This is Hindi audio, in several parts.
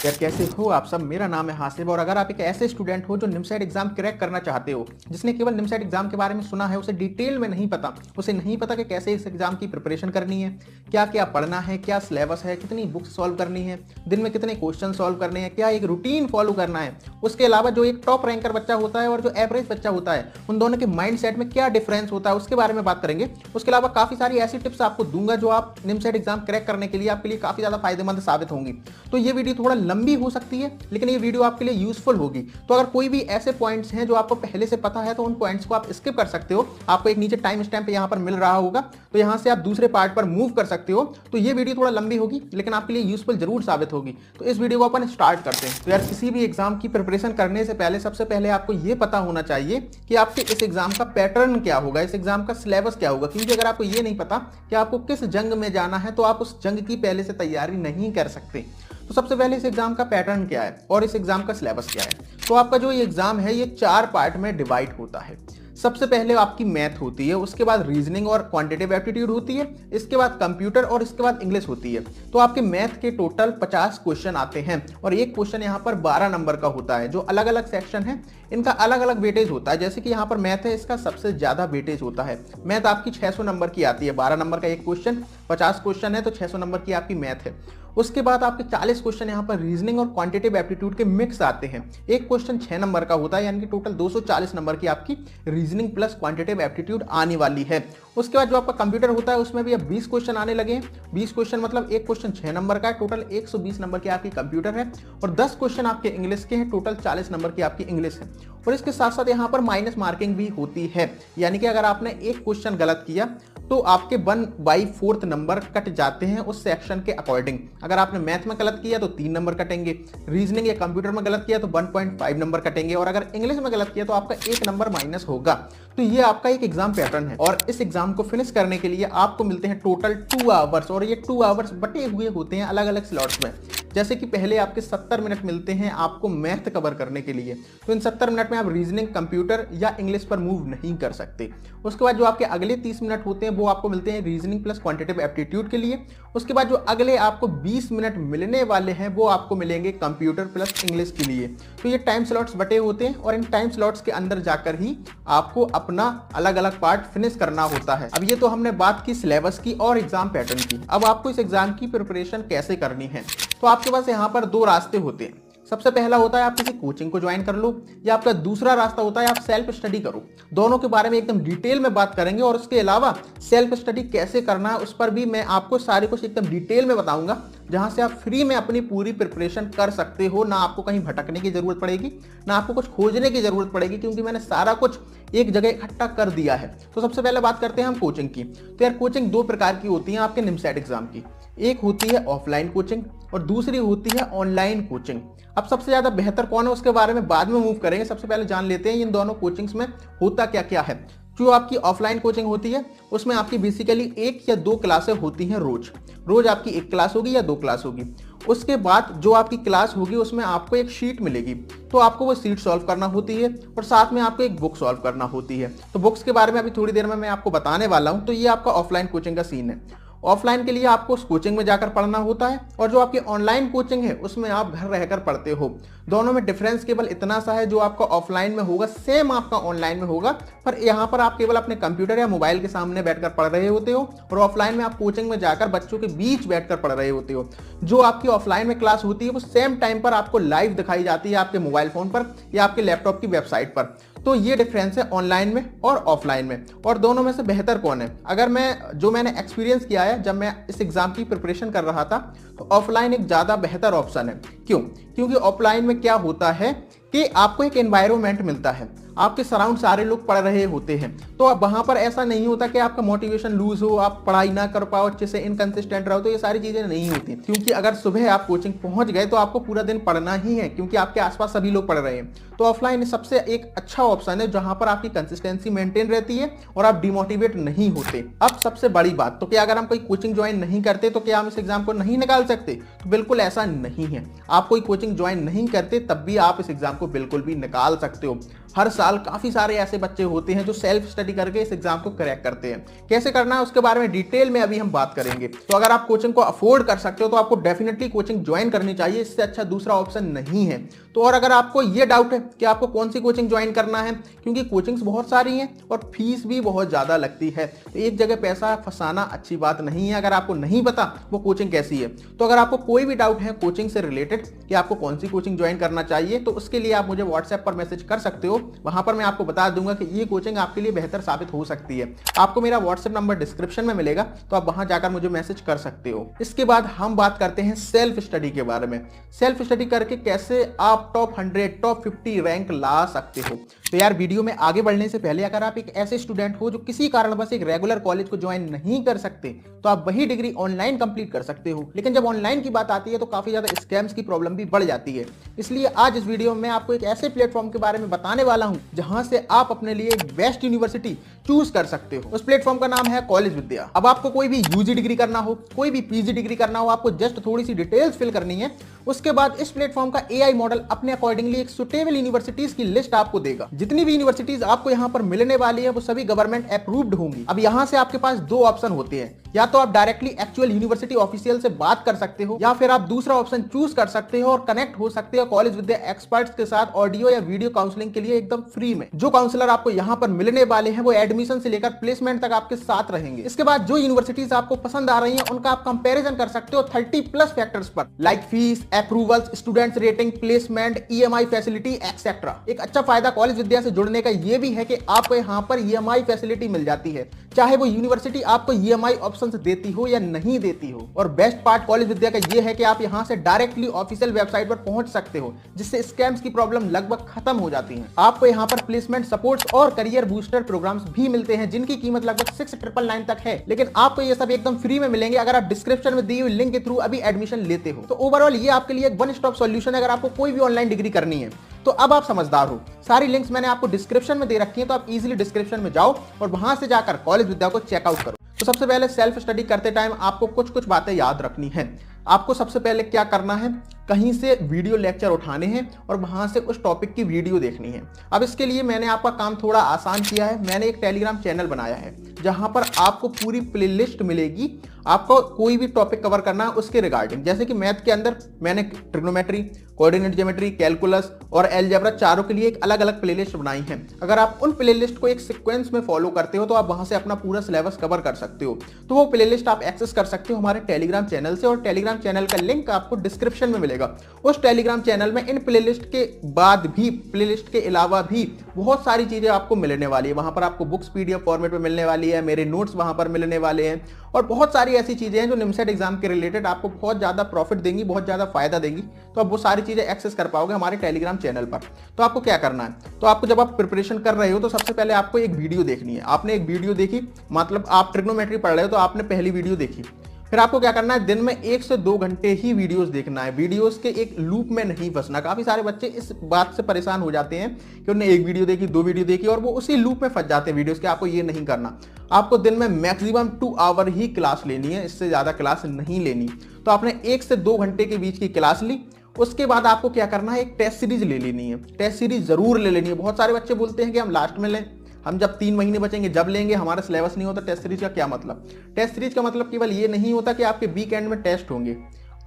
यार कैसे हो आप सब। मेरा नाम है हासिब और अगर आप एक ऐसे स्टूडेंट हो जो निमसेट एग्जाम क्रैक करना चाहते हो, जिसने केवल निमसेट एग्जाम के बारे में सुना है, उसे डिटेल में नहीं पता, उसे नहीं पता कि कैसे इस एग्जाम की प्रिपरेशन करनी है, क्या क्या पढ़ना है, क्या सिलेबस है, कितनी बुक्स सॉल्व करनी है, दिन में कितने क्वेश्चन सॉल्व करने हैं, क्या एक रूटीन फॉलो करना है, उसके अलावा जो एक टॉप रैंकर बच्चा होता है और जो एवरेज बच्चा होता है उन दोनों के माइंड सेट में क्या डिफरेंस होता है उसके बारे में बात करेंगे। उसके अलावा काफी सारी ऐसी टिप्स आपको दूंगा जो आप निमसेट एग्जाम क्रैक करने के लिए आपके लिए काफी ज्यादा फायदेमंद साबित होंगी। तो ये वीडियो थोड़ा लंबी हो सकती है लेकिन ये वीडियो आपके लिए यूजफुल होगी। तो अगर कोई भी ऐसे पॉइंट्स हैं जो आपको पहले से पता है तो उन पॉइंट्स को आप स्किप कर सकते हो। आपको एक नीचे टाइम स्टैम्प यहां पर मिल रहा होगा तो यहां से आप दूसरे पार्ट पर मूव कर सकते हो। तो ये वीडियो थोड़ा लंबी होगी लेकिन आपके लिए यूजफुल जरूर साबित होगी। तो इस वीडियो को अपन स्टार्ट करते हैं। तो यार किसी भी एग्जाम की प्रिपरेशन करने से पहले सबसे पहले आपको ये पता होना चाहिए कि आपके इस एग्जाम का पैटर्न क्या होगा, इस एग्जाम का सिलेबस क्या होगा। क्योंकि अगर आपको ये नहीं पता कि आपको किस जंग में जाना है तो आप उस जंग की पहले से तैयारी नहीं कर सकते। तो सबसे पहले इस एग्जाम का पैटर्न क्या है और इस एग्जाम का सिलेबस क्या है। तो आपका जो ये एग्जाम है ये 4 पार्ट में डिवाइड होता है। सबसे पहले आपकी मैथ होती है, उसके बाद रीजनिंग और क्वांटिटेटिव एप्टीट्यूड होती है, इसके बाद कंप्यूटर और इसके बाद इंग्लिश होती है। तो आपके मैथ के टोटल 50 क्वेश्चन आते हैं और एक क्वेश्चन यहाँ पर 12 नंबर का होता है। जो अलग अलग सेक्शन है इनका अलग अलग वेटेज होता है। जैसे कि यहाँ पर मैथ है, इसका सबसे ज्यादा वेटेज होता है। मैथ आपकी 600 नंबर की आती है, 12 नंबर का एक क्वेश्चन, 50 क्वेश्चन है तो 600 नंबर की आपकी मैथ है। उसके बाद आपके 40 क्वेश्चन यहाँ पर रीजनिंग और क्वांटिटेटिव एप्टीट्यूड के मिक्स आते हैं। एक क्वेश्चन 6 नंबर का होता है, यानी कि टोटल 240 नंबर की आपकी रीजनिंग प्लस क्वांटिटेटिव एप्टीट्यूड आने वाली है। उसके बाद जो आपका कंप्यूटर होता है उसमें भी अब 20 क्वेश्चन आने लगे हैं। 20 क्वेश्चन मतलब एक क्वेश्चन 6 नंबर का है, टोटल 120 नंबर की आपकी कंप्यूटर है और 10 क्वेश्चन आपके इंग्लिश के हैं, टोटल 40 नंबर की आपकी इंग्लिश है। और इसके साथ साथ यहाँ पर माइनस मार्किंग भी होती है, यानी कि अगर आपने एक क्वेश्चन गलत किया तो आपके 1/4 नंबर कट जाते हैं उस सेक्शन के अकॉर्डिंग। अगर आपने मैथ में गलत किया तो 3 नंबर कटेंगे, रीजनिंग या कंप्यूटर में गलत किया तो 1.5 नंबर कटेंगे और अगर इंग्लिश में गलत किया तो आपका 1 नंबर माइनस होगा। तो ये आपका एक एग्जाम पैटर्न है और इस एग्जाम को फिनिश करने के लिए आपको मिलते हैं टोटल 2 आवर्स और ये 2 आवर्स बटे हुए होते हैं अलग अलग स्लॉट्स में। जैसे कि पहले आपके 70 मिनट मिलते हैं आपको मैथ कवर करने के लिए, तो इन 70 मिनट में आप रीजनिंग, कंप्यूटर या इंग्लिश पर मूव नहीं कर सकते। उसके बाद जो आपके अगले 30 मिनट होते हैं वो आपको मिलते हैं रीजनिंग प्लस क्वांटिटेटिव एप्टीट्यूड के लिए। उसके बाद जो अगले आपको 20 मिनट मिलने वाले हैं वो आपको मिलेंगे कंप्यूटर प्लस इंग्लिश के लिए। तो ये टाइम स्लॉट्स बटे होते हैं और इन टाइम स्लॉट्स के अंदर जाकर ही आपको अपना अलग अलग पार्ट फिनिश करना होता है। अब ये तो हमने बात की सिलेबस की और एग्जाम पैटर्न की। अब आपको इस एग्जाम की प्रिपरेशन कैसे करनी है, तो आपके पास यहाँ पर 2 रास्ते होते हैं। सबसे पहला होता है आप किसी कोचिंग को ज्वाइन कर लो, या आपका दूसरा रास्ता होता है आप सेल्फ स्टडी करो। दोनों के बारे में एकदम डिटेल में बात करेंगे और उसके अलावा सेल्फ स्टडी कैसे करना है उस पर भी मैं आपको सारे कुछ एकदम डिटेल में बताऊंगा, जहां से आप फ्री में अपनी पूरी प्रिपरेशन कर सकते हो। ना आपको कहीं भटकने की जरूरत पड़ेगी, ना आपको कुछ खोजने की जरूरत पड़ेगी, क्योंकि मैंने सारा कुछ एक जगह इकट्ठा कर दिया है। तो सबसे पहले बात करते हैं हम कोचिंग की। तो यार कोचिंग 2 प्रकार की होती है आपके निमसेट एग्जाम की। एक होती है ऑफलाइन कोचिंग और दूसरी होती है ऑनलाइन कोचिंग। अब सबसे ज्यादा बेहतर कौन है उसके बारे में बाद में मूव करेंगे। सबसे पहले जान लेते हैं इन दोनों कोचिंग्स में होता क्या क्या है। जो आपकी ऑफलाइन कोचिंग होती है उसमें आपकी बेसिकली 1 या 2 क्लासें होती हैं रोज आपकी 1 क्लास होगी या 2 क्लास होगी। उसके बाद जो आपकी क्लास होगी उसमें आपको एक शीट मिलेगी, तो आपको वो शीट सॉल्व करना होती है और साथ में आपको एक बुक सॉल्व करना होती है। तो बुक्स के बारे में अभी थोड़ी देर में मैं आपको बताने वाला हूं। तो ये आपका ऑफलाइन कोचिंग का सीन है। ऑफलाइन के लिए आपको उस कोचिंग में जाकर पढ़ना होता है और जो आपकी ऑनलाइन कोचिंग है उसमें आप घर रहकर पढ़ते हो। दोनों में डिफरेंस केवल इतना सा है, जो आपका ऑफलाइन में होगा सेम आपका ऑनलाइन में होगा, पर यहाँ पर आप केवल अपने कंप्यूटर या मोबाइल के सामने बैठकर पढ़ रहे होते हो और ऑफलाइन में आप कोचिंग में जाकर बच्चों के बीच बैठकर पढ़ रहे होते हो। जो आपकी ऑफलाइन में क्लास होती है वो सेम टाइम पर आपको लाइव दिखाई जाती है आपके मोबाइल फोन पर या आपके लैपटॉप की वेबसाइट पर। तो ये डिफरेंस है ऑनलाइन में और ऑफलाइन में। और दोनों में से बेहतर कौन है, अगर मैंने एक्सपीरियंस किया है जब मैं इस एग्जाम की प्रिपरेशन कर रहा था, तो ऑफलाइन एक ज्यादा बेहतर ऑप्शन है। क्यों? क्योंकि ऑफलाइन में क्या होता है कि आपको एक एनवायरनमेंट मिलता है, आपके सराउंड सारे लोग पढ़ रहे होते हैं, तो अब वहां पर ऐसा नहीं होता कि आपका मोटिवेशन लूज हो, आप पढ़ाई ना कर पाओ अच्छे से, इनकंसिस्टेंट रहो। तो ये सारी चीजें नहीं होती, क्योंकि अगर सुबह आप कोचिंग पहुंच गए तो आपको पूरा दिन पढ़ना ही है, क्योंकि आपके आसपास सभी लोग पढ़ रहे हैं। तो ऑफलाइन सबसे एक अच्छा ऑप्शन है जहां पर आपकी कंसिस्टेंसी मेंटेन रहती है और आप डिमोटिवेट नहीं होते। अब सबसे बड़ी बात, तो क्या अगर हम कोई कोचिंग ज्वाइन नहीं करते तो क्या हम इस एग्जाम को नहीं निकाल सकते? तो बिल्कुल ऐसा नहीं है। आप कोई कोचिंग ज्वाइन नहीं करते तब भी आप इस एग्जाम को बिल्कुल भी निकाल सकते हो। हर साल काफी सारे ऐसे बच्चे होते हैं जो सेल्फ स्टडी करके इस एग्जाम को क्रैक करते हैं। कैसे करना है उसके बारे में डिटेल में अभी हम बात करेंगे। तो अगर आप कोचिंग को अफोर्ड कर सकते हो तो आपको डेफिनेटली कोचिंग ज्वाइन करनी चाहिए, इससे अच्छा दूसरा ऑप्शन नहीं है। तो और अगर आपको ये डाउट है कि आपको कौन सी कोचिंग ज्वाइन करना है, क्योंकि कोचिंग्स बहुत सारी हैं और फीस भी बहुत ज्यादा लगती है, तो एक जगह पैसा फंसाना अच्छी बात नहीं है अगर आपको नहीं पता वो कोचिंग कैसी है। तो अगर आपको कोई भी डाउट है कोचिंग से रिलेटेड कि आपको कौन सी कोचिंग ज्वाइन करना चाहिए, तो उसके लिए आप मुझे व्हाट्सएप पर मैसेज कर सकते हो। वहां पर मैं आपको बता दूंगा कि ये कोचिंग आपके लिए बेहतर साबित हो सकती है। आपको मेरा व्हाट्सएप नंबर डिस्क्रिप्शन में मिलेगा, तो आप वहां जाकर मुझे मैसेज कर सकते हो। इसके बाद हम बात करते हैं सेल्फ स्टडी के बारे में। सेल्फ स्टडी करके कैसे आप टॉप 100 टॉप 50 रैंक ला सकते हो। तो यार वीडियो में आगे बढ़ने से पहले अगर आप एक ऐसे स्टूडेंट हो जो किसी कारणवश एक रेगुलर कॉलेज को ज्वाइन नहीं कर सकते, तो आप वही डिग्री ऑनलाइन कंप्लीट कर सकते हो। लेकिन जब ऑनलाइन की बात आती है तो काफी ज्यादा स्कैम्स की प्रॉब्लम भी बढ़ जाती है। इसलिए आज इस वीडियो में आपको एक ऐसे प्लेटफॉर्म के बारे में बताने वाला हूं जहां से आप अपने लिए एक बेस्ट यूनिवर्सिटी चूज कर सकते हो। उस प्लेटफॉर्म का नाम है कॉलेज विद्या। अब आपको कोई भी यूजी डिग्री करना हो, कोई भी पीजी डिग्री करना हो, आपको जस्ट थोड़ी सी डिटेल्स फिल करनी है। उसके बाद इस प्लेटफॉर्म का एआई मॉडल अपने अकॉर्डिंगली एक सुटेबल यूनिवर्सिटीज की लिस्ट आपको देगा। जितनी भी यूनिवर्सिटीज आपको यहाँ पर मिलने वाली है वो सभी गवर्नमेंट अप्रूव्ड होंगी। अब यहाँ से आपके पास दो ऑप्शन होते हैं, या तो आप डायरेक्टली एक्चुअल यूनिवर्सिटी ऑफिशियल से बात कर सकते हो, या फिर आप दूसरा ऑप्शन चूज कर सकते हो और कनेक्ट हो सकते हो कॉलेज विद्या एक्सपर्ट्स के साथ ऑडियो या वीडियो काउंसलिंग के लिए एकदम फ्री में। जो काउंसलर आपको यहाँ पर मिलने वाले हैं वो एडमिशन से लेकर प्लेसमेंट तक आपके साथ रहेंगे। इसके बाद जो यूनिवर्सिटीज आपको पसंद आ रही हैं उनका आप कंपैरिजन कर सकते हो 30+ फैक्टर्स पर, like fees, approvals, students rating, placement, EMI facility etcetera. एक अच्छा फायदा कॉलेज विद्या से जुड़ने का ये भी है कि आपको यहाँ पर ईएमआई फैसिलिटी मिल जाती है, चाहे वो यूनिवर्सिटी आपको ईएमआई ऑप्शंस देती हो या नहीं देती हो। और बेस्ट पार्ट कॉलेज विद्या का ये है कि आप यहाँ से डायरेक्टली ऑफिशियल वेबसाइट पर पहुंच सकते हो, जिससे स्कैम्स की प्रॉब्लम लगभग खत्म हो जाती है। आपको यहाँ पर प्लेसमेंट सपोर्ट्स और करियर बूस्टर प्रोग्राम्स भी मिलते हैं जिनकी कीमत लगभग 6,999 तक है, लेकिन आपको ये सब एकदम फ्री में मिलेंगे अगर आप डिस्क्रिप्शन में दी हुई लिंक के थ्रू अभी एडमिशन लेते हो। तो ओवरऑल ये आपके लिए एक वन स्टॉप सॉल्यूशन है अगर आपको कोई भी ऑनलाइन डिग्री करनी है। तो अब आप समझदार हो, सारी लिंक्स मैंने आपको डिस्क्रिप्शन में दे रखी है, तो आप इजीली डिस्क्रिप्शन में जाओ और वहां से जाकर कॉलेज विद्या को चेकआउट करो। तो सबसे पहले सेल्फ स्टडी करते टाइम आपको कुछ बातें याद रखनी है। आपको सबसे पहले क्या करना है, कहीं से वीडियो लेक्चर उठाने हैं और वहां से उस टॉपिक की वीडियो देखनी है। अब इसके लिए मैंने आपका काम थोड़ा आसान किया है। मैंने एक टेलीग्राम चैनल बनाया है जहां पर आपको पूरी प्लेलिस्ट मिलेगी। आपको कोई भी टॉपिक कवर करना है उसके रिगार्डिंग, जैसे कि मैथ के अंदर मैंने ट्रिग्नोमेट्री, कोऑर्डिनेट ज्योमेट्री, कैलकुलस और अलजेब्रा चारों के लिए एक अलग अलग प्लेलिस्ट बनाई है। अगर आप उन प्लेलिस्ट को एक सीक्वेंस में फॉलो करते हो तो आप वहां से अपना पूरा सिलेबस कवर कर सकते हो। तो वो प्लेलिस्ट आप एक्सेस कर सकते हो हमारे टेलीग्राम चैनल से, और टेलीग्राम चैनल का लिंक आपको डिस्क्रिप्शन में मिलेगा। उस टेलीग्राम चैनल में इन प्लेलिस्ट के बाद भी, प्लेलिस्ट के अलावा भी बहुत सारी चीजें आपको मिलने वाली है। वहां पर आपको बुक्स पीडीएफ फॉर्मेट में मिलने वाली है, मेरे नोट्स वहां पर मिलने वाले हैं, और बहुत सारी ऐसी चीजें हैं जो निमसेट एग्जाम के रिलेटेड आपको बहुत ज्यादा प्रॉफिट देंगी, बहुत ज्यादा फायदा देंगी। तो आप वो सारी चीजें एक्सेस कर पाओगे हमारे टेलीग्राम चैनल पर। तो आपको क्या करना है, तो आपको जब आप प्रिपरेशन कर रहे हो तो सबसे पहले आपको एक वीडियो देखनी है। आपने एक वीडियो देखी, मतलब आप ट्रिग्नोमेट्री पढ़ रहे हो तो आपने पहली वीडियो देखी। फिर आपको क्या करना है, दिन में 1 से 2 घंटे ही वीडियोस देखना है। वीडियोस के एक लूप में नहीं फंसना। काफी सारे बच्चे इस बात से परेशान हो जाते हैं कि उन्होंने एक वीडियो देखी, 2 वीडियो देखी और वो उसी लूप में फंस जाते हैं वीडियोस के। आपको ये नहीं करना। आपको दिन में मैक्सिमम 2 आवर ही क्लास लेनी है, इससे ज्यादा क्लास नहीं लेनी। तो आपने 1 से 2 घंटे के बीच की क्लास ली। उसके बाद आपको क्या करना है, एक टेस्ट सीरीज ले लेनी है। टेस्ट सीरीज जरूर ले लेनी है। बहुत सारे बच्चे बोलते हैं कि हम लास्ट में लें, हम जब 3 महीने बचेंगे जब लेंगे, हमारा सिलेबस नहीं होता। टेस्ट सीरीज का क्या मतलब? टेस्ट सीरीज का मतलब केवल ये नहीं होता कि आपके वीकेंड में टेस्ट होंगे।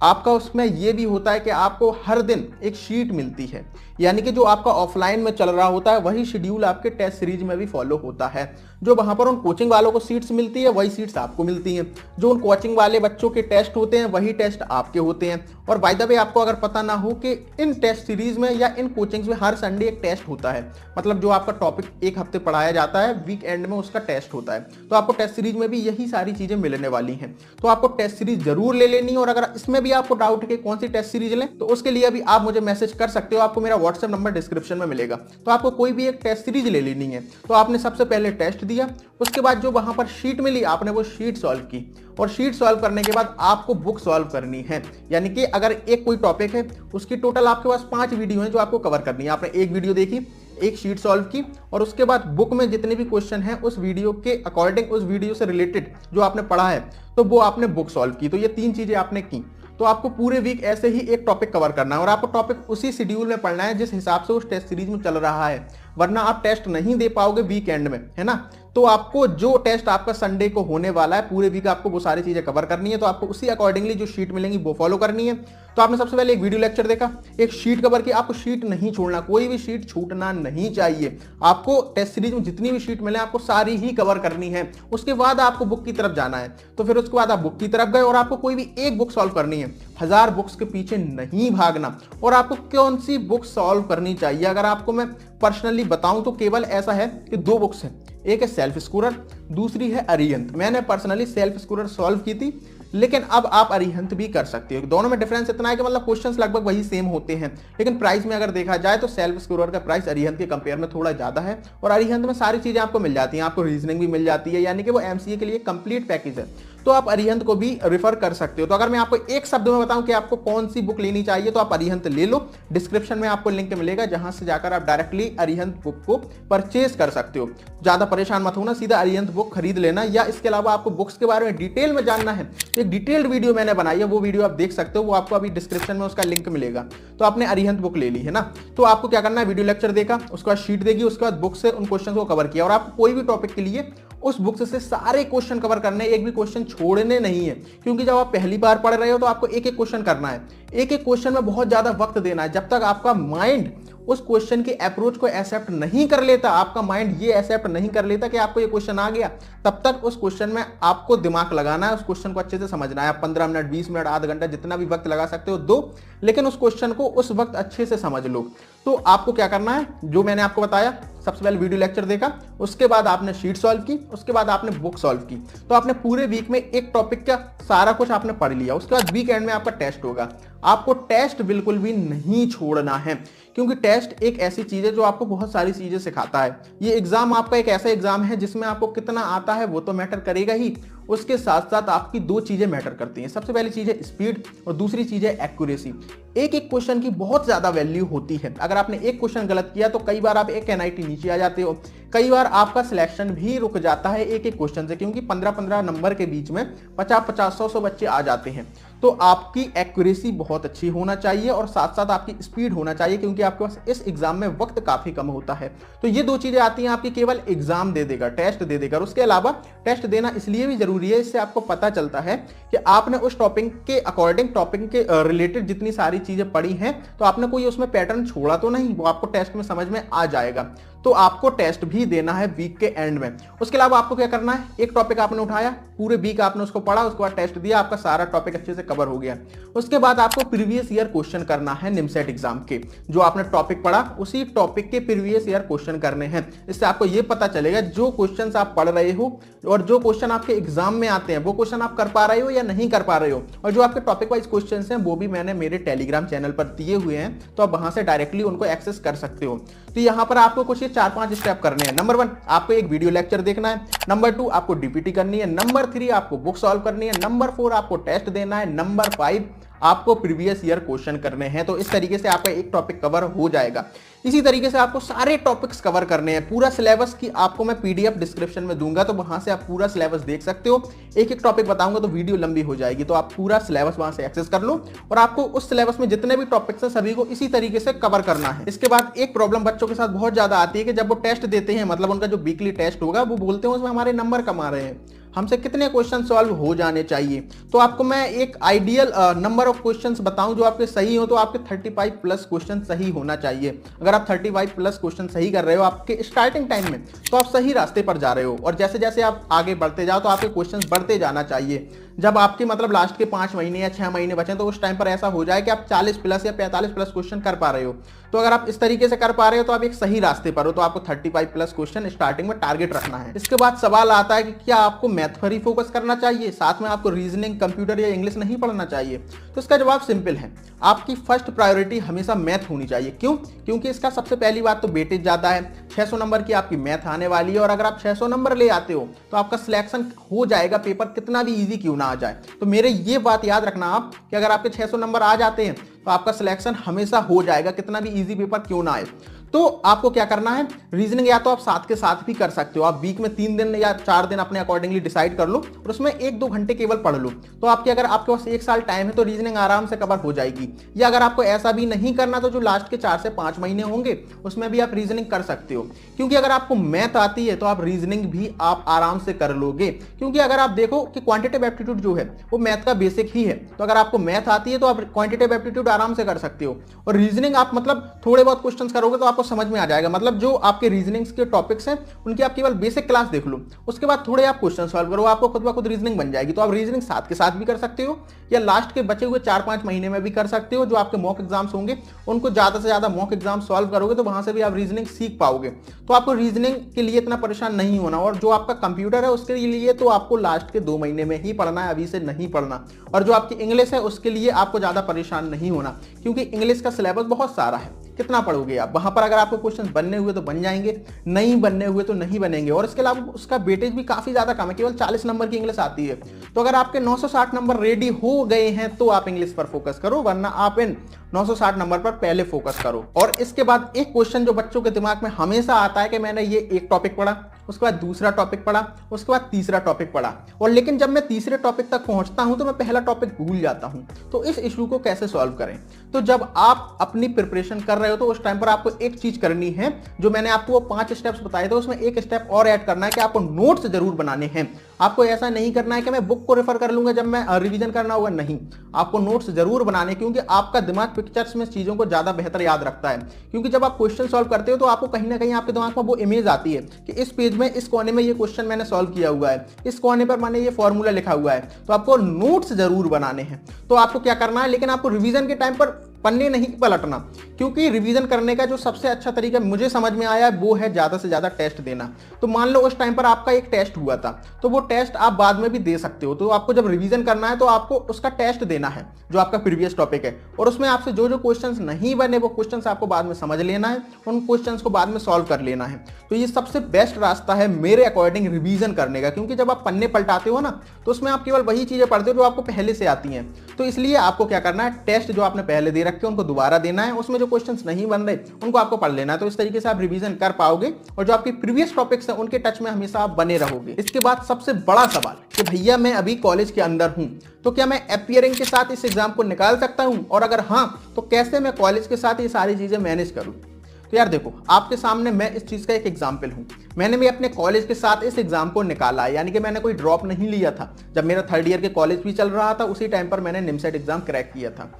आपका उसमें यह भी होता है कि आपको हर दिन एक शीट मिलती है, यानी कि जो आपका ऑफलाइन में चल रहा होता है वही शेड्यूल आपके टेस्ट सीरीज में भी फॉलो होता है। जो वहां पर उन कोचिंग वालों को सीट्स मिलती है वही सीट्स आपको मिलती हैं। जो उन कोचिंग वाले बच्चों के टेस्ट होते हैं वही टेस्ट आपके होते हैं। और बाय द वे आपको अगर पता ना हो कि इन टेस्ट सीरीज में या इन कोचिंग्स में हर संडे एक टेस्ट होता है, मतलब जो आपका टॉपिक एक हफ्ते पढ़ाया जाता है वीक एंड में उसका टेस्ट होता है। तो आपको टेस्ट सीरीज में भी यही सारी चीजें मिलने वाली हैं। तो आपको टेस्ट सीरीज जरूर ले लेनी है। और अगर इसमें भी आपको डाउट है कि कौन सी टेस्ट सीरीज लें, तो उसके लिए अभी आप मुझे मैसेज कर सकते हो। आपको मेरा व्हाट्सएप नंबर डिस्क्रिप्शन में मिलेगा। तो आपको कोई भी एक टेस्ट सीरीज ले लेनी है। तो आपने सबसे पहले टेस्ट दिया, उसके बाद जो वहां पर शीट मिली आपने वो शीट सॉल्व की, और शीट सॉल्व करने के बाद आपको बुक सॉल्व करनी है। यानी कि अगर एक कोई टॉपिक है उसकी टोटल आपके पास 5 वीडियो हैं जो आपको कवर करनी है। आपने एक वीडियो देखी, एक शीट सॉल्व की, और उसके बाद बुक में जितने भी क्वेश्चन हैं उस वीडियो के अकॉर्डिंग, उस वीडियो से रिलेटेड जो आपने पढ़ा है, तो वो आपने बुक सॉल्व की। तो ये 3 चीजें आपने की। तो आपको पूरे वीक ऐसे ही एक टॉपिक कवर करना है, और आपको टॉपिक उसी शेड्यूल में पढ़ना है जिस हिसाब से उस टेस्ट सीरीज में चल रहा है। वरना आप टेस्ट नहीं दे पाओगे वीकेंड में, है ना। तो आपको जो टेस्ट आपका संडे को होने वाला है, पूरे वीक आपको वो सारी चीजें कवर करनी है, तो आपको उसी अकॉर्डिंगली जो शीट मिलेंगी वो फॉलो करनी है। तो आपने सबसे पहले एक वीडियो लेक्चर देखा, एक शीट कवर की, आपको शीट नहीं छोड़ना, कोई भी शीट छूटना नहीं चाहिए। आपको टेस्ट सीरीज में जितनी भी शीट मिले आपको सारी ही कवर करनी है। उसके बाद आपको बुक की तरफ जाना है, तो फिर उसके बाद आप बुक की तरफ गए और आपको कोई भी एक बुक सॉल्व करनी है, 1000 बुक्स के पीछे नहीं भागना। और आपको कौन सी बुक सॉल्व करनी चाहिए, अगर आपको मैं पर्सनली बताऊं तो केवल ऐसा है कि 2 बुक्स हैं, एक है सेल्फ स्कोरर, दूसरी है अरिहंत। मैंने पर्सनली सेल्फ स्कोरर सॉल्व की थी, लेकिन अब आप अरिहंत भी कर सकते हो। दोनों में डिफरेंस इतना है कि मतलब क्वेश्चंस लगभग वही सेम होते हैं, लेकिन प्राइस में अगर देखा जाए तो सेल्फ स्कोरर का प्राइस अरिहंत के कंपेयर में थोड़ा ज्यादा है। और अरिहंत में सारी चीजें आपको मिल जाती हैं, आपको रीजनिंग भी मिल जाती है, यानी कि वो एमसीए के लिए कंप्लीट पैकेज है। तो आप अरिहंत को भी रेफर कर सकते हो। तो अगर मैं आपको एक शब्द में बताऊं कि आपको कौन सी बुक लेनी चाहिए, तो आप अरिहंत ले लो। डिस्क्रिप्शन में आपको लिंक मिलेगा, जहां से जाकर आप डायरेक्टली अरिहंत बुक को परचेज कर सकते हो। ज्यादा परेशान मत होना, सीधा अरिहंत बुक खरीद लेना। या इसके अलावा आपको बुक्स के बारे में डिटेल में जानना है, तो एक डिटेल्ड वीडियो मैंने बनाई है, वो वीडियो आप देख सकते हो, वो आपको अभी डिस्क्रिप्शन में उसका लिंक मिलेगा। तो आपने अरिहंत बुक ले ली है ना, तो आपको क्या करना है, वीडियो लेक्चर देखा, उसके बाद शीट देखी, उसके बाद बुक से उन क्वेश्चन को कवर किया। और आपको कोई भी टॉपिक के लिए उस बुक से सारे क्वेश्चन कवर करने, एक भी क्वेश्चन छोड़ने नहीं है। क्योंकि जब आप पहली बार पढ़ रहे हो तो आपको एक एक क्वेश्चन करना है, एक एक क्वेश्चन में बहुत ज्यादा वक्त देना है। जब तक आपका माइंड उस क्वेश्चन की अप्रोच को एक्सेप्ट नहीं कर लेता, आपका माइंड ये एक्सेप्ट नहीं कर लेता कि आपको ये क्वेश्चन आ गया, तब तक उस क्वेश्चन में आपको दिमाग लगाना है, उस क्वेश्चन को अच्छे से समझना है। आप 15 मिनट, 20 मिनट, आधा घंटा, जितना भी वक्त लगा सकते हो दो, लेकिन उस क्वेश्चन को उस वक्त अच्छे से समझ लो। तो आपको क्या करना है, जो मैंने आपको बताया, सबसे पहले वीडियो लेक्चर देखा, उसके बाद आपने शीट सॉल्व की, उसके बाद आपने बुक सॉल्व की। तो आपने पूरे वीक में एक टॉपिक का सारा कुछ आपने पढ़ लिया। उसके बाद वीकेंड में आपका टेस्ट होगा। आपको टेस्ट बिल्कुल भी नहीं छोड़ना है, क्योंकि टेस्ट एक ऐसी चीज है जो आपको बहुत सारी चीजें सिखाता है। ये एग्जाम आपका एक ऐसा एग्जाम है जिसमें आपको कितना आता है वो तो मैटर करेगा ही, उसके साथ साथ आपकी 2 चीजें मैटर करती हैं। सबसे पहली चीज है स्पीड और दूसरी चीज है एक्यूरेसी। एक एक क्वेश्चन की बहुत ज्यादा वैल्यू होती है। अगर आपने एक क्वेश्चन गलत किया तो कई बार आप एक एनआईटी नीचे आ जाते हो, कई बार आपका सिलेक्शन भी रुक जाता है एक एक क्वेश्चन से, क्योंकि 15-15 नंबर के बीच में 50-50, 100-100 बच्चे आ जाते हैं। तो आपकी एक्यूरेसी बहुत अच्छी होना चाहिए और साथ साथ आपकी स्पीड होना चाहिए, क्योंकि आपके पास इस एग्जाम में वक्त काफी कम होता है। तो ये 2 चीजें आती हैं आपकी केवल एग्जाम दे देगा, टेस्ट दे देगा। उसके अलावा टेस्ट देना इसलिए भी जरूरी है, इससे आपको पता चलता है कि आपने उस टॉपिक के अकॉर्डिंग, टॉपिक के रिलेटेड जितनी सारी चीजें पढ़ी हैं, तो आपने कोई उसमें पैटर्न छोड़ा तो नहीं, वो आपको टेस्ट में समझ में आ जाएगा। तो आपको टेस्ट भी देना है वीक के एंड में। उसके अलावा आपको क्या करना है, एक टॉपिक आपने उठाया, पूरे वीक आपने उसको पढ़ा, उसके बाद टेस्ट दिया, आपका सारा टॉपिक अच्छे से कवर हो गया। उसके बाद आपको प्रीवियस ईयर क्वेश्चन करना है निमसेट एग्जाम के। जो आपने टॉपिक पढ़ा उसी टॉपिक के प्रीवियस ईयर क्वेश्चन करने हैं। इससे आपको यह पता चलेगा जो क्वेश्चंस आप पढ़ रहे हो और जो क्वेश्चन आपके एग्जाम में आते हैं वो क्वेश्चन आप कर पा रहे हो या नहीं कर पा रहे हो। और जो आपके टॉपिक वाइज क्वेश्चन हैं वो भी मैंने मेरे टेलीग्राम चैनल पर दिए हुए हैं, तो आप वहां से डायरेक्टली उनको एक्सेस कर सकते हो। तो यहां पर आपको कुछ 4-5 स्टेप करने हैं। नंबर 1 आपको एक वीडियो लेक्चर देखना है, नंबर 2 आपको डीपीटी करनी है, नंबर 3 आपको बुक सॉल्व करनी है, नंबर 4 आपको टेस्ट देना है, नंबर 5 आपको प्रीवियस ईयर क्वेश्चन करने हैं। तो इस तरीके से आपका एक टॉपिक कवर हो जाएगा। इसी तरीके से आपको सारे टॉपिक्स कवर करने हैं। पूरा सिलेबस की आपको मैं पीडीएफ डिस्क्रिप्शन में दूंगा, तो वहां से आप पूरा सिलेबस देख सकते हो। एक एक टॉपिक बताऊंगा तो वीडियो लंबी हो जाएगी, तो आप पूरा सिलेबस वहां से एक्सेस कर लो और आपको उस सिलेबस में जितने भी टॉपिक्स हैं सभी को इसी तरीके से कवर करना है। इसके बाद एक प्रॉब्लम बच्चों के साथ बहुत ज्यादा आती है कि जब वो टेस्ट देते हैं, मतलब उनका जो वीकली टेस्ट होगा, वो बोलते हैं उसमें हमारे नंबर कम आ रहे हैं, हमसे कितने क्वेश्चन सॉल्व हो जाने चाहिए। तो आपको मैं एक आइडियल नंबर ऑफ क्वेश्चंस बताऊं जो आपके सही हो, तो आपके 35 प्लस क्वेश्चन सही होना चाहिए। अगर आप 35 प्लस क्वेश्चन सही कर रहे हो आपके स्टार्टिंग टाइम में, तो आप सही रास्ते पर जा रहे हो। और जैसे जैसे आप आगे बढ़ते जाओ तो आपके क्वेश्चन बढ़ते जाना चाहिए। जब आपके मतलब लास्ट के 5 महीने या 6 महीने बचे, तो उस टाइम पर ऐसा हो जाए कि आप 40 प्लस या 45 प्लस क्वेश्चन कर पा रहे हो। तो अगर आप इस तरीके से कर पा रहे हो तो आप एक सही रास्ते पर हो। तो आपको 35 प्लस क्वेश्चन स्टार्टिंग में टारगेट रखना है। इसके बाद सवाल आता है कि क्या आपको मैथ पर ही फोकस करना चाहिए, साथ में आपको रीजनिंग, कंप्यूटर या इंग्लिश नहीं पढ़ना चाहिए। तो इसका जवाब सिंपल है, आपकी फर्स्ट प्रायोरिटी हमेशा मैथ होनी चाहिए। क्यों? क्योंकि इसका सबसे पहली बात तो वेटेज ज्यादा है, 600 नंबर की आपकी मैथ आने वाली है। और अगर आप 600 नंबर ले आते हो तो आपका सिलेक्शन हो जाएगा, पेपर कितना भी इजी क्यों ना आ जाए। तो मेरे ये बात याद रखना आप कि अगर आपके 600 नंबर आ जाते हैं तो आपका सिलेक्शन हमेशा हो जाएगा, कितना भी इजी पेपर क्यों ना आए। तो आपको क्या करना है, रीजनिंग या तो आप साथ के साथ भी कर सकते हो, आप वीक में 3 दिन या 4 दिन अपने अकॉर्डिंगली डिसाइड कर लो और उसमें 1-2 घंटे केवल पढ़ लो। तो आपके अगर आपके पास 1 साल टाइम है तो रीजनिंग आराम से कवर हो जाएगी। या अगर आपको ऐसा भी नहीं करना तो जो लास्ट के 4 से 5 महीने होंगे उसमें भी आप रीजनिंग कर सकते हो, क्योंकि अगर आपको मैथ आती है तो आप रीजनिंग भी आप आराम से कर लोगे। क्योंकि अगर आप देखो कि क्वांटिटेटिव एप्टीट्यूड जो है वो मैथ का बेसिक ही है, तो अगर आपको मैथ आती है तो आप क्वांटिटेटिव एप्टीट्यूड आराम से कर सकते हो। और रीजनिंग आप मतलब थोड़े बहुत क्वेश्चंस करोगे तो आपको समझ में आ जाएगा, मतलब जो आपके रीजनिंग्स के टॉपिक्स हैं उनकी आप केवल बेसिक क्लास देख लो, उसके बाद थोड़े आप क्वेश्चन सॉल्व करो, आपको खुद ब खुद रीजनिंग बन जाएगी। तो आप रीजनिंग साथ के साथ भी कर सकते हो या लास्ट के बचे हुए 4-5 महीने में भी कर सकते हो। जो आपके मॉक एग्जाम्स होंगे उनको ज्यादा से ज्यादा मॉक एग्जाम सॉल्व करोगे तो वहां से भी आप रीजनिंग सीख पाओगे। तो आपको रीजनिंग के लिए इतना परेशान नहीं होना। और जो आपका कंप्यूटर है उसके लिए तो आपको लास्ट के 2 महीने में ही पढ़ना है, अभी से नहीं पढ़ना। और जो आपकी इंग्लिश है उसके लिए आपको ज्यादा परेशान नहीं होना, क्योंकि इंग्लिश का सिलेबस बहुत सारा है, कितना पढ़ोगे आप, वहां पर अगर आपको क्वेश्चन बनने हुए तो बन जाएंगे, नहीं बनने हुए तो नहीं बनेंगे। और इसके अलावा उसका वेटेज भी काफी ज्यादा कम है, केवल 40 नंबर की इंग्लिश आती है। तो अगर आपके 960 नंबर रेडी हो गए हैं तो आप इंग्लिश पर फोकस करो, वरना आप इन 960 नंबर पर पहले फोकस करो। और इसके बाद एक क्वेश्चन जो बच्चों के दिमाग में हमेशा आता है कि मैंने ये एक टॉपिक पढ़ा, उसके बाद दूसरा टॉपिक पढ़ा, उसके बाद तीसरा टॉपिक पढ़ा, और लेकिन जब मैं तीसरे टॉपिक तक पहुंचता हूं तो मैं पहला टॉपिक भूल जाता हूं। तो इस इशू को कैसे सॉल्व करें? तो जब आप अपनी प्रिपरेशन कर रहे हो तो उस टाइम पर आपको एक चीज करनी है, जो मैंने आपको वो 5 स्टेप्स बताए थे उसमें एक स्टेप और ऐड करना है कि आपको नोट्स जरूर बनाने हैं। आपको ऐसा नहीं करना है कि मैं बुक को रेफर कर लूंगा जब मैं रिवीजन करना होगा, नहीं, आपको नोट्स जरूर बनाने, क्योंकि आपका दिमाग पिक्चर्स में चीजों को ज्यादा बेहतर याद रखता है। क्योंकि जब आप क्वेश्चन सॉल्व करते हो तो आपको कहीं ना कहीं आपके दिमाग में वो इमेज आती है कि इस पेज में इस कोने में ये क्वेश्चन मैंने सॉल्व किया हुआ है, इस कोने पर मैंने ये फॉर्मूला लिखा हुआ है। तो आपको नोट्स जरूर बनाने हैं। तो आपको क्या करना है, लेकिन आपको रिवीजन के टाइम पर पन्ने नहीं पलटना, क्योंकि रिवीजन करने का जो सबसे अच्छा तरीका मुझे समझ में आया वो है ज्यादा से ज्यादा टेस्ट देना। तो मान लो उस टाइम पर आपका एक टेस्ट हुआ था तो वो टेस्ट आप बाद में भी दे सकते हो। तो आपको जब रिवीजन करना है तो आपको उसका टेस्ट देना है जो आपका प्रीवियस टॉपिक है, और उसमें आपसे जो जो क्वेश्चंस नहीं बने वो क्वेश्चंस आपको बाद में समझ लेना है, उन क्वेश्चंस को बाद में सॉल्व कर लेना है। तो ये सबसे बेस्ट रास्ता है मेरे अकॉर्डिंग रिवीजन करने का, क्योंकि जब आप पन्ने पलटाते हो ना तो उसमें आप केवल वही चीजें पढ़ते हो जो आपको पहले से आती हैं। तो इसलिए आपको क्या करना है, टेस्ट जो आपने पहले दे रखे हैं उनको दोबारा देना है, उसमें जो क्वेश्चंस नहीं बन रहे उनको आपको पढ़ लेना है। तो इस तरीके से आप रिवीजन कर पाओगे और जो आपके प्रीवियस टॉपिक्स हैं उनके टच में हमेशा आप बने रहोगे। इसके बाद सबसे बड़ा सवाल कि भैया मैं अभी कॉलेज के अंदर हूं तो क्या मैं अपीयरिंग के साथ इस एग्जाम को निकाल सकता हूं, और अगर हां तो कैसे मैं कॉलेज के साथ ये सारी चीजें मैनेज करूं? तो यार देखो, आपके सामने मैं इस चीज का एक एग्जाम्पल हूं। मैंने भी अपने कॉलेज के साथ इस एग्जाम को निकाला है, यानी कि मैंने कोई ड्रॉप नहीं लिया था। जब मेरा 3rd ईयर के कॉलेज भी चल रहा था उसी टाइम पर मैंने निमसेट एग्जाम क्रैक किया था।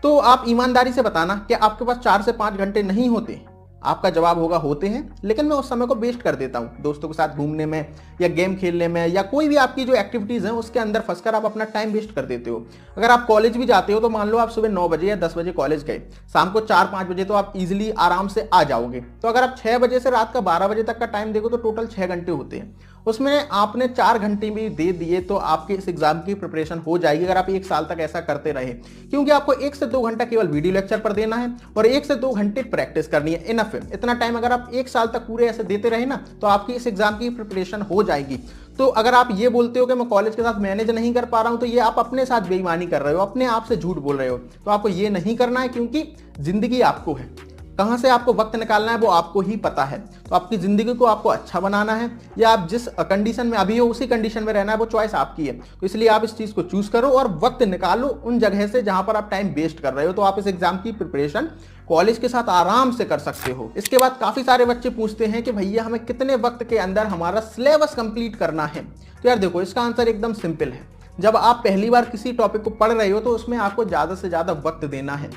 तो आप ईमानदारी से बताना कि आपके पास 4 से 5 घंटे नहीं होते? आपका जवाब होगा होते हैं, लेकिन मैं उस समय को वेस्ट कर देता हूं दोस्तों के साथ घूमने में या गेम खेलने में या कोई भी आपकी जो एक्टिविटीज हैं उसके अंदर फंसकर आप अपना टाइम वेस्ट कर देते हो। अगर आप कॉलेज भी जाते हो तो मान लो आप सुबह 9 बजे या 10 बजे कॉलेज गए, शाम को 4-5 बजे तो आप इजीली आराम से आ जाओगे। तो अगर आप 6 बजे से रात का 12 बजे तक का टाइम देखो तो टोटल 6 घंटे होते हैं, उसमें आपने 4 घंटे भी दे दिए तो आपके इस एग्जाम की प्रिपरेशन हो जाएगी अगर आप 1 साल तक ऐसा करते रहे। क्योंकि आपको 1 से 2 घंटा केवल वीडियो लेक्चर पर देना है और 1 से 2 घंटे प्रैक्टिस करनी है, इनफ है। इतना टाइम अगर आप 1 साल तक पूरे ऐसे देते रहे ना तो आपकी इस एग्जाम की प्रिपरेशन हो जाएगी। तो अगर आप ये बोलते हो कि मैं कॉलेज के साथ मैनेज नहीं कर पा रहा हूं तो ये आप अपने साथ बेईमानी कर रहे हो, अपने आप से झूठ बोल रहे हो। तो आपको ये नहीं करना है, क्योंकि जिंदगी आपको है, कहां से आपको वक्त निकालना है वो आपको ही पता है। तो आपकी जिंदगी को आपको अच्छा बनाना है या आप जिस कंडीशन में अभी हो उसी कंडीशन में रहना है, वो चॉइस आपकी है। तो इसलिए आप इस चीज को चूज करो और वक्त निकालो उन जगह से जहां पर आप टाइम वेस्ट कर रहे हो। तो आप इस एग्जाम की प्रिपरेशन कॉलेज के साथ आराम से कर सकते हो। इसके बाद काफी सारे बच्चे पूछते हैं कि भैया हमें कितने वक्त के अंदर हमारा सिलेबस कंप्लीट करना है। तो यार देखो, इसका आंसर एकदम सिंपल है। जब आप पहली बार किसी टॉपिक को पढ़ रहे हो तो उसमें आपको ज्यादा से ज्यादा वक्त देना है।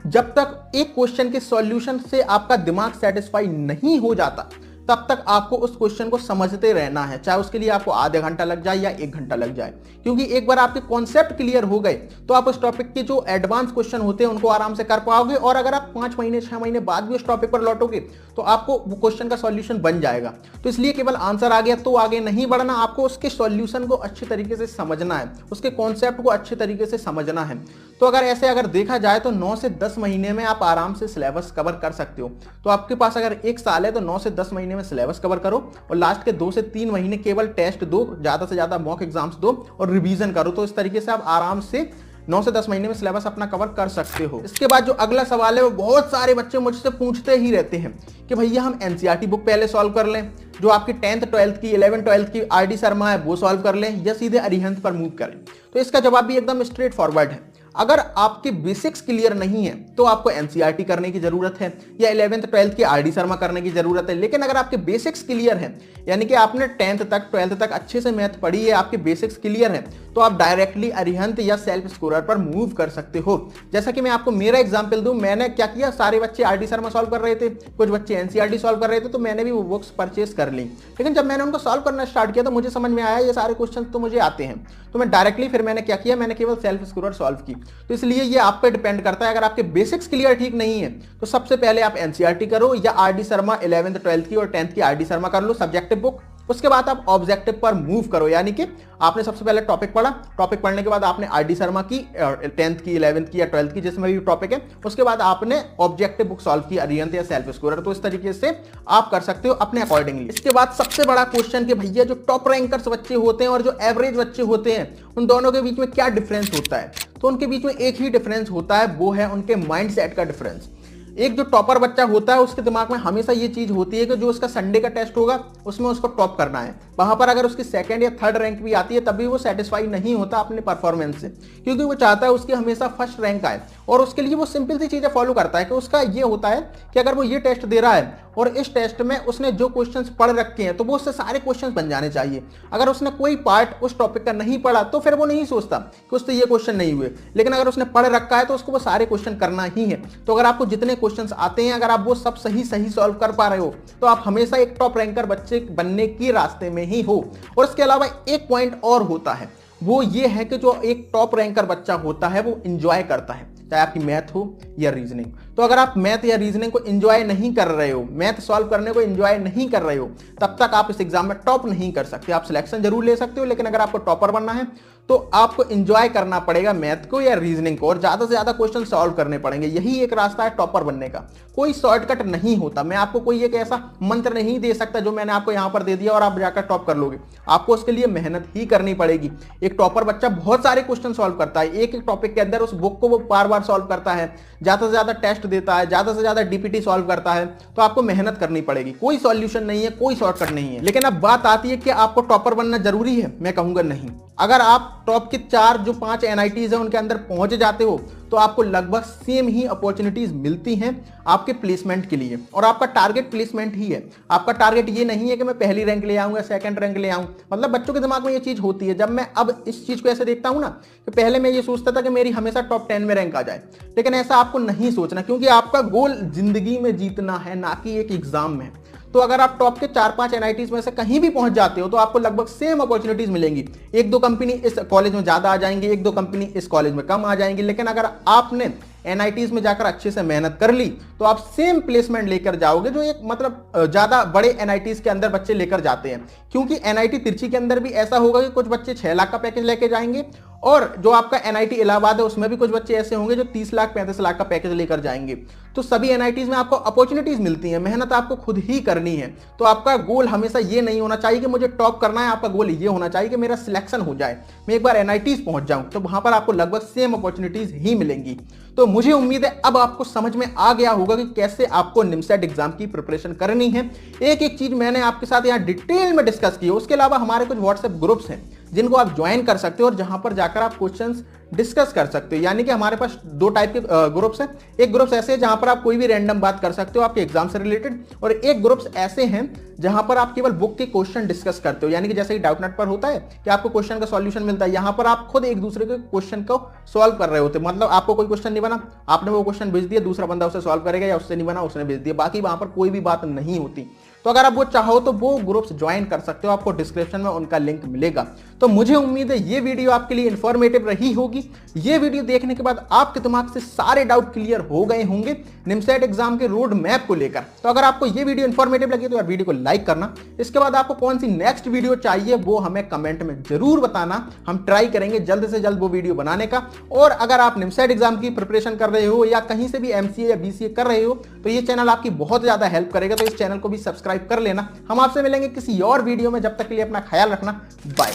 जब तक एक क्वेश्चन के सॉल्यूशन से आपका दिमाग सेटिस्फाई नहीं हो जाता तब तक आपको उस क्वेश्चन को समझते रहना है, चाहे उसके लिए आपको आधे घंटा लग जाए या 1 घंटा लग जाए। क्योंकि एक बार आपके कॉन्सेप्ट क्लियर हो गए तो आप उस टॉपिक के जो एडवांस क्वेश्चन होते हैं उनको आराम से कर पाओगे। और अगर आप 5 महीने 6 महीने बाद भी उस टॉपिक पर लौटोगे तो आपको वो क्वेश्चन का सॉल्यूशन बन जाएगा। तो इसलिए केवल आंसर आ गया तो आगे नहीं बढ़ना, आपको उसके सॉल्यूशन को अच्छे तरीके से समझना है, उसके कॉन्सेप्ट को अच्छे तरीके से समझना है। तो अगर देखा जाए तो 9 से 10 महीने में आप आराम से सिलेबस कवर कर सकते हो। तो आपके पास अगर 1 साल है तो 9 से 10 महीने में सिलेबस कवर करो और लास्ट के 2 से 3 महीने केवल टेस्ट दो, ज्यादा से ज्यादा मॉक एग्जाम्स दो और रिवीजन करो। तो इस तरीके से आप आराम से 9 से 10 महीने में सिलेबस अपना कवर कर सकते हो। इसके बाद जो अगला सवाल है वो बहुत सारे बच्चे मुझसे पूछते ही रहते हैं कि भैया हम एनसीईआरटी बुक पहले सॉल्व कर लें, जो आपकी 10th 12th की 11th 12th की आर.डी. शर्मा है वो सॉल्व कर लें, या सीधे अरिहंत पर मूव करें। तो इसका जवाब भी एकदम स्ट्रेट फॉरवर्ड है। अगर आपके बेसिक्स क्लियर नहीं है तो आपको एनसीईआरटी करने की जरूरत है, या 11th 12th की आर.डी. शर्मा करने की जरूरत है। लेकिन अगर आपके बेसिक्स क्लियर है, यानी कि आपने 10th तक 12th तक अच्छे से मैथ पढ़ी है, आपके बेसिक्स क्लियर है, तो आप डायरेक्टली अरिहंत या सेल्फ स्कोरर पर मूव कर सकते हो। जैसा कि मैं आपको मेरा एग्जांपल दूं, मैंने क्या किया, सारे बच्चे आर.डी. शर्मा सॉल्व कर रहे थे, कुछ बच्चे एनसीईआरटी सॉल्व कर रहे थे, तो मैंने भी वो बुक्स परचेस कर ली। लेकिन जब मैंने उनको सॉल्व करना स्टार्ट किया तो मुझे समझ में आया ये सारे क्वेश्चन तो मुझे आते हैं, तो मैं डायरेक्टली फिर मैंने क्या किया, मैंने केवल सेल्फ स्कोरर सॉल्व की। तो इसलिए ये आप पे डिपेंड करता है। अगर आपके बेसिक्स क्लियर ठीक नहीं है तो सबसे पहले आप एनसीईआरटी करो, या आर.डी. शर्मा 11th 12th की और 10th की आर.डी. शर्मा कर लो सब्जेक्टिव बुक। उसके बाद आप ऑब्जेक्टिव पर मूव करो, यानी कि आपने सबसे पहले टॉपिक पढ़ा, टॉपिक पढ़ने के बाद आपने आर.डी. शर्मा की 10th की 11th की या 12th की जिसमें भी टॉपिक है, उसके बाद आपने ऑब्जेक्टिव बुक सॉल्व की, अरिहंत या सेल्फ स्कोरर। तो इस तरीके से आप कर सकते हो अपने अकॉर्डिंगली। इसके बाद सबसे बड़ा क्वेश्चन कि भैया जो टॉप रैंकर्स बच्चे होते हैं और जो एवरेज बच्चे होते हैं उन दोनों के बीच में क्या डिफरेंस होता है। तो उनके बीच में एक ही डिफरेंस होता है, वो है उनके माइंड सेट का डिफरेंस। एक जो टॉपर बच्चा होता है उसके दिमाग में हमेशा ये चीज होती है कि जो उसका संडे का टेस्ट होगा उसमें उसको टॉप करना है। वहां पर अगर उसकी 2nd या 3rd रैंक भी आती है तब भी वो सेटिस्फाई नहीं होता अपने परफॉर्मेंस से, क्योंकि वो चाहता है उसकी हमेशा फर्स्ट रैंक आए। और उसके लिए वो सिंपल सी चीजें फॉलो करता है कि उसका ये होता है कि अगर वो ये टेस्ट दे रहा है और इस टेस्ट में उसने जो क्वेश्चंस पढ़ रखे हैं तो वो उससे सारे क्वेश्चंस बन जाने चाहिए। अगर उसने कोई पार्ट उस टॉपिक का नहीं पढ़ा तो फिर वो नहीं सोचता कि उससे ये क्वेश्चन नहीं हुए, लेकिन अगर उसने पढ़ रखा है तो उसको वो सारे क्वेश्चन करना ही है। तो अगर आपको जितने क्वेश्चंस आते हैं अगर आप वो सब सही सॉल्व कर पा रहे हो तो आप हमेशा एक टॉप रैंकर बच्चे बनने की रास्ते में ही हो। और इसके अलावा एक पॉइंट और होता है, वो ये है कि जो एक टॉप रैंकर बच्चा होता है वो एंजॉय करता है, चाहे आपकी मैथ हो या रीजनिंग। तो अगर आप मैथ या रीजनिंग को एंजॉय नहीं कर रहे हो, मैथ सॉल्व करने को एंजॉय नहीं कर रहे हो, तब तक आप इस एग्जाम में टॉप नहीं कर सकते। आप सिलेक्शन जरूर ले सकते हो, लेकिन अगर आपको टॉपर बनना है तो आपको एंजॉय करना पड़ेगा मैथ को या रीजनिंग को, और ज्यादा से ज्यादा क्वेश्चन सॉल्व करने पड़ेंगे। यही एक रास्ता है टॉपर बनने का। कोई शॉर्टकट नहीं होता। मैं आपको कोई एक ऐसा मंत्र नहीं दे सकता जो मैंने आपको यहां पर दे दिया और आप जाकर टॉप कर लोगे। आपको उसके लिए मेहनत ही करनी पड़ेगी। एक टॉपर बच्चा बहुत सारे क्वेश्चन सॉल्व करता है, एक एक टॉपिक के अंदर उस बुक को वो बार बार सॉल्व करता है, ज्यादा से ज्यादा टेस्ट देता है, ज्यादा से ज्यादा डीपीटी सॉल्व करता है। तो आपको मेहनत करनी पड़ेगी। कोई सॉल्यूशन नहीं है, कोई शॉर्टकट नहीं है। लेकिन अब बात आती है कि आपको टॉपर बनना जरूरी है। मैं कहूंगा नहीं। अगर आप टॉप के 5 NITs है उनके अंदर पहुंच जाते हो तो आपको लगभग सेम ही अपॉर्चुनिटीज मिलती हैं आपके प्लेसमेंट के लिए, और आपका टारगेट प्लेसमेंट ही है। आपका टारगेट ये नहीं है कि मैं पहली रैंक ले आऊंगा, 2nd रैंक ले आऊं। मतलब बच्चों के दिमाग में ये चीज होती है। जब मैं अब इस चीज को ऐसे देखता हूं ना कि पहले मैं ये सोचता था कि मेरी हमेशा टॉप 10 में रैंक आ जाए, लेकिन ऐसा आपको नहीं सोचना, क्योंकि आपका गोल जिंदगी में जीतना है, ना कि एक एग्जाम में। तो अगर आप टॉप के 4-5 NITs में से कहीं भी पहुंच जाते हो तो आपको लगभग सेम अपॉर्चुनिटीज मिलेंगी। 1-2 कंपनी इस कॉलेज में ज्यादा आ जाएंगी, 1-2 कंपनी इस कॉलेज में कम आ जाएंगी। लेकिन अगर आपने NITs में जाकर अच्छे से मेहनत कर ली तो आप सेम प्लेसमेंट लेकर जाओगे जो एक मतलब ज्यादा बड़े NITs के अंदर बच्चे लेकर जाते हैं। क्योंकि NIT तिरछी के अंदर भी ऐसा होगा कि कुछ बच्चे 6 लाख का पैकेज लेके जाएंगे, और जो आपका NIT इलाहाबाद है उसमें भी कुछ बच्चे ऐसे होंगे जो 30 लाख 35 लाख का पैकेज लेकर जाएंगे। तो सभी NITs में आपको अपॉर्चुनिटीज मिलती हैं, मेहनत आपको खुद ही करनी है। तो आपका गोल हमेशा ये नहीं होना चाहिए कि मुझे टॉप करना है, आपका गोल ये होना चाहिए कि मेरा सिलेक्शन हो जाए, मैं एक बार NITs पहुंच जाऊं। तो वहां पर आपको लगभग सेम अपॉर्चुनिटीज ही मिलेंगी। तो मुझे उम्मीद है अब आपको समझ में आ गया होगा कि कैसे आपको निमसेट एग्जाम की प्रिपरेशन करनी है। एक एक चीज मैंने आपके साथ यहाँ डिटेल में डिस्कस की है। उसके अलावा हमारे कुछ व्हाट्सएप ग्रुप्स हैं जिनको आप ज्वाइन कर सकते हो और जहां पर जाकर आप क्वेश्चंस डिस्कस कर सकते हो। यानी कि हमारे पास 2 टाइप के ग्रुप्स हैं। एक ग्रुप्स ऐसे है जहां पर आप कोई भी रैंडम बात कर सकते हो आपके एग्जाम से रिलेटेड, और एक ग्रुप्स ऐसे हैं जहां पर आप केवल बुक के क्वेश्चन डिस्कस करते हो। यानी कि जैसे कि डाउटनेट पर होता है कि आपको क्वेश्चन का सॉल्यूशन मिलता है, यहां पर आप खुद एक दूसरे के क्वेश्चन को सॉल्व कर रहे होते। मतलब आपको कोई क्वेश्चन नहीं बना, आपने वो क्वेश्चन भेज दिया, दूसरा बंदा उसे सॉल्व करेगा, या उससे नहीं बना उसने भेज दिया, बाकी वहां पर कोई भी बात नहीं होती। तो अगर आप वो चाहो तो वो ग्रुप्स ज्वाइन कर सकते हो, आपको डिस्क्रिप्शन में उनका लिंक मिलेगा। तो मुझे उम्मीद है ये वीडियो आपके लिए इंफॉर्मेटिव रही होगी। ये वीडियो देखने के बाद आपके दिमाग से सारे डाउट क्लियर हो गए होंगे निमसेट एग्जाम के रोड मैप को लेकर। तो अगर आपको ये वीडियो इंफॉर्मेटिव लगी तो यार वीडियो को लाइक करना। इसके बाद आपको कौन सी नेक्स्ट वीडियो चाहिए वो हमें कमेंट में जरूर बताना। हम ट्राई करेंगे जल्द से जल्द वो वीडियो बनाने का। और अगर आप निमसेट एग्जाम की प्रिपरेशन कर रहे हो या कहीं से भी MCA या BCA कर रहे हो तो ये चैनल आपकी बहुत ज्यादा हेल्प करेगा। तो इस चैनल को भी सब्सक्राइब कर लेना। हम आपसे मिलेंगे किसी और वीडियो में, जब तक के लिए अपना ख्याल रखना। बाय।